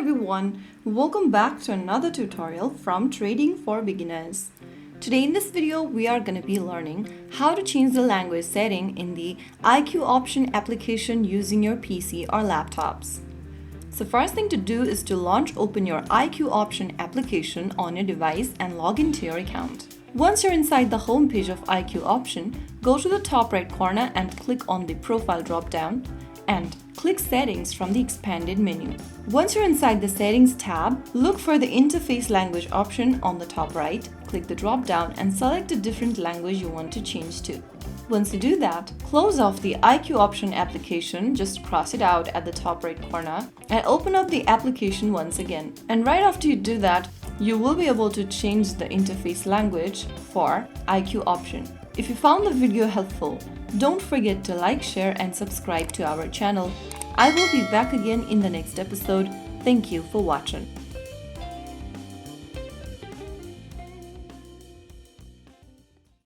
everyone, welcome back to another tutorial from Trading for Beginners. Today in this video, we are going to be learning how to change the language setting in the IQ option application using your PC or laptops. So first thing to do is to open your IQ option application on your device and log into your account. Once you're inside the home page of IQ option, go to the top right corner and click on the profile drop-down and click Settings from the expanded menu. Once you're inside the Settings tab, look for the Interface Language option on the top right, click the drop-down and select a different language you want to change to. Once you do that, close off the IQ option application, just cross it out at the top right corner and open up the application once again. And right after you do that, you will be able to change the interface language for IQ option. If you found the video helpful, don't forget to like, share and subscribe to our channel. I will be back again in the next episode. Thank you for watching.